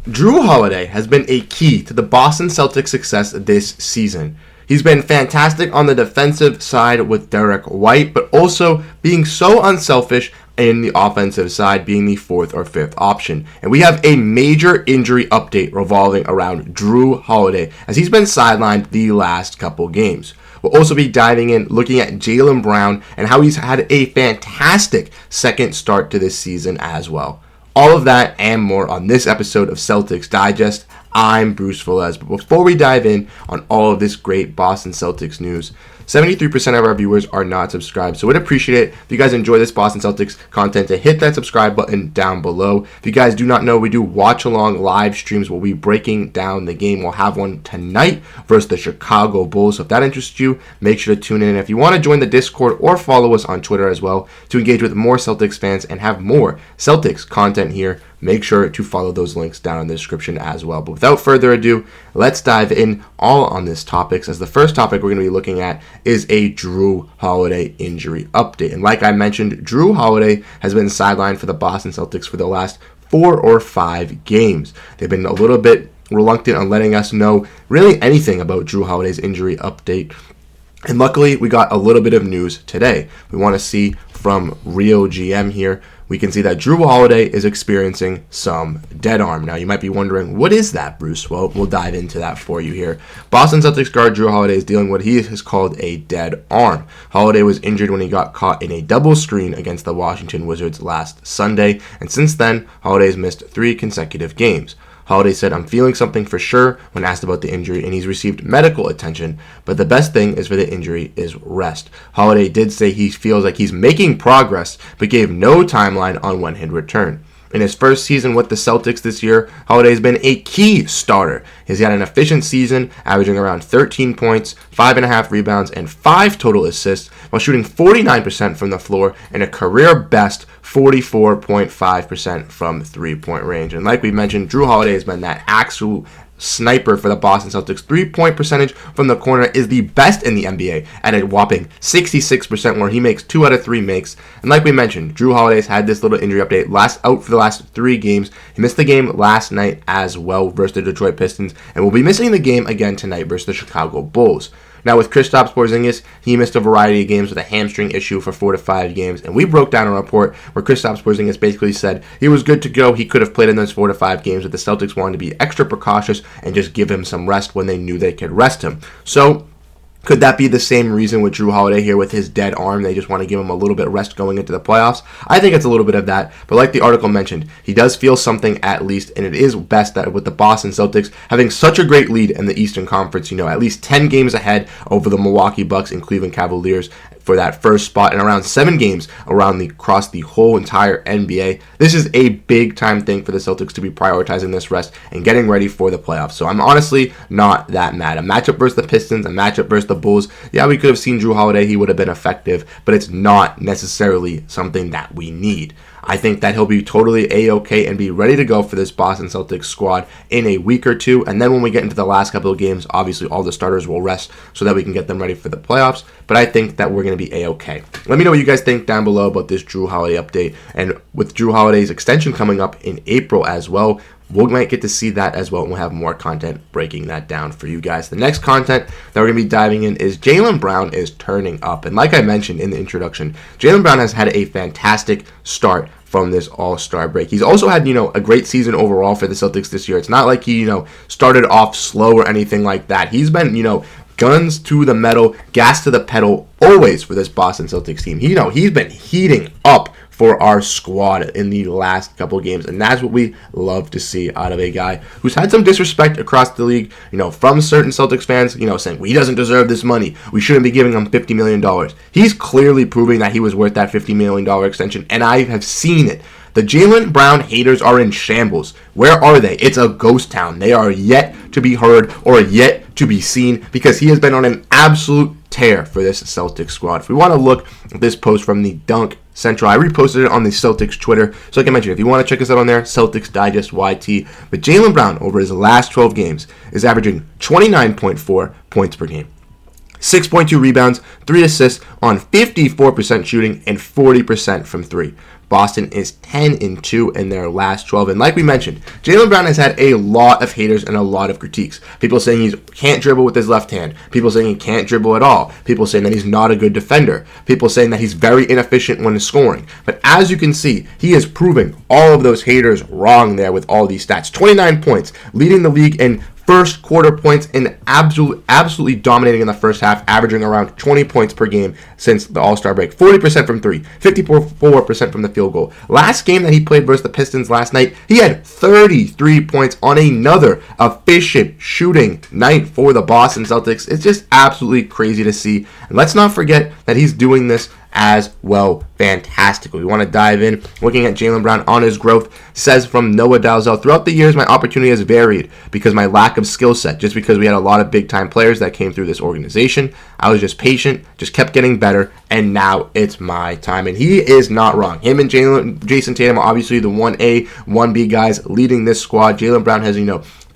Jrue Holiday has been a key to the Boston Celtics' success this season. He's been fantastic on the defensive side with Derrick White, but also being so unselfish in the offensive side, being the fourth or fifth option. And we have a major injury update revolving around Jrue Holiday, as he's been sidelined the last couple games. We'll also be diving in, looking at Jaylen Brown and how he's had a fantastic second start to this season as well. All of that and more on this episode of Celtics Digest. I'm Bruce Veliz. But before we dive in on all of this great Boston Celtics news, 73% of our viewers are not subscribed, so we'd appreciate it if you guys enjoy this Boston Celtics content to hit that subscribe button down below. If you guys do not know, we do watch-along live streams. We'll be breaking down the game. We'll have one tonight versus the Chicago Bulls, so if that interests you, make sure to tune in. And if you want to join the Discord or follow us on Twitter as well to engage with more Celtics fans and have more Celtics content here, make sure to follow those links down in the description as well. But without further ado, let's dive in all on this topics, as the first topic we're going to be looking at is a Jrue Holiday injury update. And like I mentioned, Jrue Holiday has been sidelined for the Boston Celtics for the last 4 or 5 games. They've been a little bit reluctant on letting us know really anything about Jrue Holiday's injury update. And luckily, we got a little bit of news today. We want to see from Rio GM here. We can see that Jrue Holiday is experiencing some dead arm. Now, you might be wondering, what is that, Bruce? Well, we'll dive into that for you here. Boston Celtics guard Jrue Holiday is dealing with what he has called a dead arm. Holiday was injured when he got caught in a double screen against the Washington Wizards last Sunday, and since then, Holiday has missed 3 consecutive games. Holiday said, "I'm feeling something for sure," when asked about the injury, and he's received medical attention, but the best thing is for the injury is rest. Holiday did say he feels like he's making progress, but gave no timeline on when he'd return. In his first season with the Celtics this year, Holiday has been a key starter. He's had an efficient season, averaging around 13 points, 5.5 rebounds, and 5 total assists, while shooting 49% from the floor and a career-best 44.5% from three-point range. And like we mentioned, Jrue Holiday has been that absolute sniper for the Boston Celtics. 3-point percentage from the corner is the best in the NBA at a whopping 66%, where he makes 2 out of 3 makes. And like we mentioned, Jrue Holiday's had this little injury update, out for the last 3 games. He missed the game last night as well versus the Detroit Pistons, and will be missing the game again tonight versus the Chicago Bulls. Now, with Kristaps Porzingis, he missed a variety of games with a hamstring issue for 4 to 5 games, and we broke down a report where Kristaps Porzingis basically said he was good to go. He could have played in those 4 to 5 games, but the Celtics wanted to be extra precautious and just give him some rest when they knew they could rest him. So, could that be the same reason with Jrue Holiday here with his dead arm? They just want to give him a little bit of rest going into the playoffs. I think it's a little bit of that. But like the article mentioned, he does feel something at least. And it is best that with the Boston Celtics having such a great lead in the Eastern Conference, at least 10 games ahead over the Milwaukee Bucks and Cleveland Cavaliers for that first spot, and around 7 games across the whole entire NBA. This is a big time thing for the Celtics to be prioritizing this rest and getting ready for the playoffs. So I'm honestly not that mad. A matchup versus the Pistons, a matchup versus the Bulls. Yeah, we could have seen Jrue Holiday. He would have been effective, but it's not necessarily something that we need. I think that he'll be totally A-okay and be ready to go for this Boston Celtics squad in a week or 2. And then when we get into the last couple of games, obviously all the starters will rest so that we can get them ready for the playoffs. But I think that we're going to be A-okay. Let me know what you guys think down below about this Jrue Holiday update. And with Jrue Holiday's extension coming up in April as well, we might get to see that as well, and we'll have more content breaking that down for you guys. The next content that we're going to be diving in is Jaylen Brown is turning up. And like I mentioned in the introduction, Jaylen Brown has had a fantastic start from this All-Star break. He's also had, a great season overall for the Celtics this year. It's not like he, started off slow or anything like that. He's been, guns to the metal, gas to the pedal, always for this Boston Celtics team. He's been heating up for our squad in the last couple of games, and that's what we love to see out of a guy who's had some disrespect across the league, from certain Celtics fans, saying, well, he doesn't deserve this money. We shouldn't be giving him $50 million. He's clearly proving that he was worth that $50 million extension, and I have seen it. The Jaylen Brown haters are in shambles. Where are they? It's a ghost town. They are yet to be heard or yet to be seen, because he has been on an absolute tear for this Celtics squad. If we want to look at this post from the Dunk Central, I reposted it on the Celtics Twitter. So like I mentioned, if you want to check us out on there, Celtics Digest YT. But Jaylen Brown, over his last 12 games, is averaging 29.4 points per game, 6.2 rebounds, 3 assists on 54% shooting and 40% from 3. Boston is 10-2 in their last 12. And like we mentioned, Jaylen Brown has had a lot of haters and a lot of critiques. People saying he can't dribble with his left hand. People saying he can't dribble at all. People saying that he's not a good defender. People saying that he's very inefficient when scoring. But as you can see, he is proving all of those haters wrong there with all these stats. 29 points, leading the league in first quarter points and absolutely dominating in the first half, averaging around 20 points per game since the All-Star break. 40% from three, 54% from the field goal. Last game that he played versus the Pistons last night, he had 33 points on another efficient shooting night for the Boston Celtics. It's just absolutely crazy to see. And let's not forget that he's doing this as well fantastically. We want to dive in. Looking at Jaylen Brown on his growth, says from Noah Dalzell, throughout the years, my opportunity has varied because my lack of skill set, just because we had a lot of big-time players that came through this organization. I was just patient, just kept getting better, and now it's my time. And he is not wrong. Him and Jayson Tatum are obviously the 1A, 1B guys leading this squad. Jaylen Brown has,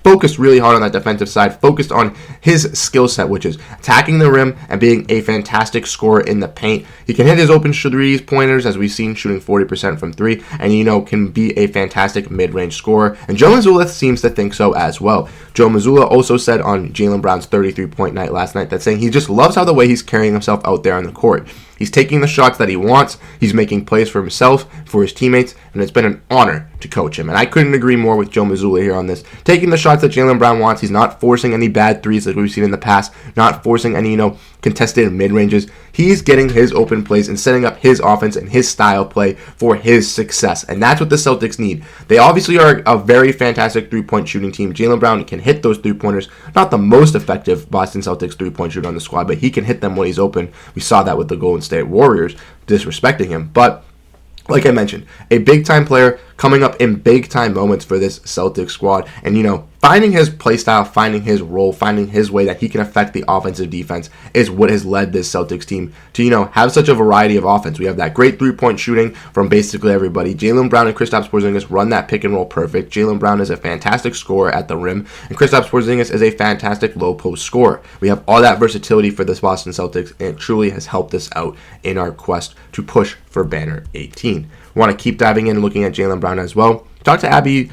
focused really hard on that defensive side, focused on his skill set, which is attacking the rim and being a fantastic scorer in the paint. He can hit his open threes, pointers, as we've seen, shooting 40% from three, and, can be a fantastic mid-range scorer. And Joe Mazzulla seems to think so as well. Joe Mazzulla also said on Jaylen Brown's 33-point night last night that saying he just loves how the way he's carrying himself out there on the court. He's taking the shots that he wants. He's making plays for himself, for his teammates, and it's been an honor to coach him. And I couldn't agree more with Joe Mazzulla here on this. Taking the shots that Jaylen Brown wants. He's not forcing any bad threes like we've seen in the past. Not forcing any, contested mid-ranges. He's getting his open plays and setting up his offense and his style play for his success. And that's what the Celtics need. They obviously are a very fantastic three-point shooting team. Jaylen Brown can hit those three-pointers. Not the most effective Boston Celtics three-point shooter on the squad, but he can hit them when he's open. We saw that with the Golden State Warriors disrespecting him. But like I mentioned, a big-time player coming up in big-time moments for this Celtics squad. And, finding his play style, finding his role, finding his way that he can affect the offensive defense is what has led this Celtics team to, have such a variety of offense. We have that great three-point shooting from basically everybody. Jaylen Brown and Kristaps Porzingis run that pick and roll perfect. Jaylen Brown is a fantastic scorer at the rim, and Kristaps Porzingis is a fantastic low-post scorer. We have all that versatility for this Boston Celtics, and it truly has helped us out in our quest to push for Banner 18. We want to keep diving in and looking at Jaylen Brown as well. Talk to Abby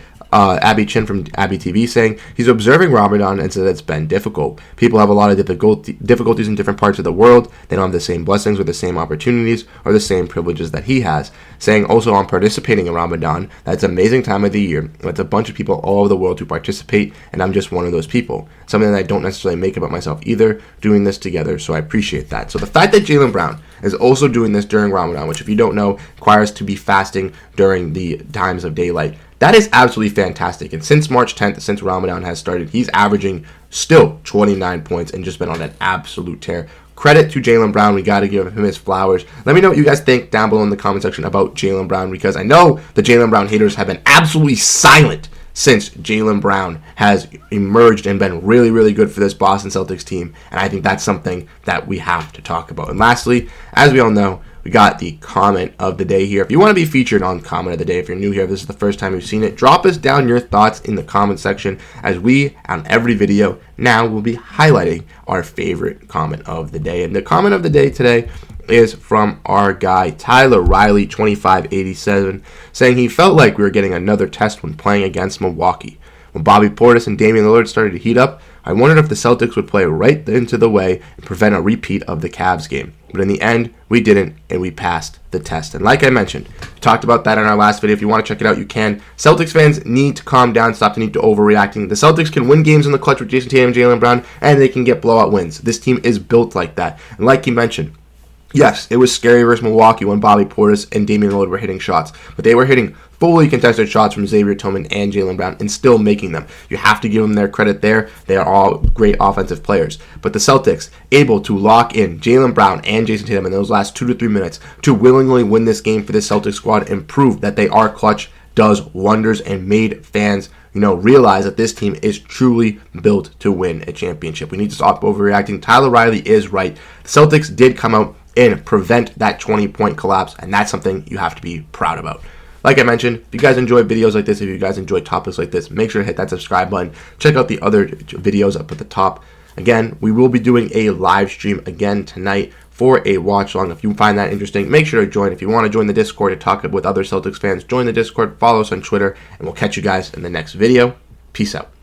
Chin from Abby TV saying he's observing Ramadan and said it's been difficult. People have a lot of difficulties in different parts of the world. They don't have the same blessings or the same opportunities or the same privileges that he has. Saying also on participating in Ramadan, that's an amazing time of the year. It's a bunch of people all over the world who participate, and I'm just one of those people. Something that I don't necessarily make about myself either, doing this together, so I appreciate that. So the fact that Jaylen Brown is also doing this during Ramadan, which if you don't know, requires to be fasting during the times of daylight, that is absolutely fantastic. And since March 10th, since Ramadan has started, he's averaging still 29 points and just been on an absolute tear. Credit to Jaylen Brown. We got to give him his flowers. Let me know what you guys think down below in the comment section about Jaylen Brown, because I know the Jaylen Brown haters have been absolutely silent since Jaylen Brown has emerged and been really, really good for this Boston Celtics team. And I think that's something that we have to talk about. And lastly, as we all know, we got the comment of the day here. If you want to be featured on comment of the day, if you're new here, if this is the first time you've seen it, drop us down your thoughts in the comment section, as we, on every video, now will be highlighting our favorite comment of the day. And the comment of the day today is from our guy, Tyler Riley, 2587, saying he felt like we were getting another test when playing against Milwaukee. When Bobby Portis and Damian Lillard started to heat up, I wondered if the Celtics would play right into the way and prevent a repeat of the Cavs game. But in the end, we didn't, and we passed the test. And like I mentioned, we talked about that in our last video. If you want to check it out, you can. Celtics fans need to calm down, stop the need to overreacting. The Celtics can win games in the clutch with Jayson Tatum and Jaylen Brown, and they can get blowout wins. This team is built like that. And like you mentioned, yes, it was scary versus Milwaukee when Bobby Portis and Damian Lillard were hitting shots, but they were hitting fully contested shots from Xavier Tillman and Jaylen Brown and still making them. You have to give them their credit there. They are all great offensive players. But the Celtics able to lock in Jaylen Brown and Jayson Tatum in those last 2 to 3 minutes to willingly win this game for this Celtics squad and prove that they are clutch does wonders and made fans realize that this team is truly built to win a championship. We need to stop overreacting. Tyler Riley is right. The Celtics did come out and prevent that 20-point collapse, and that's something you have to be proud about. Like I mentioned, if you guys enjoy videos like this, if you guys enjoy topics like this, make sure to hit that subscribe button. Check out the other videos up at the top. Again, we will be doing a live stream again tonight for a watch along. If you find that interesting, make sure to join. If you want to join the Discord to talk with other Celtics fans, join the Discord, follow us on Twitter, and we'll catch you guys in the next video. Peace out.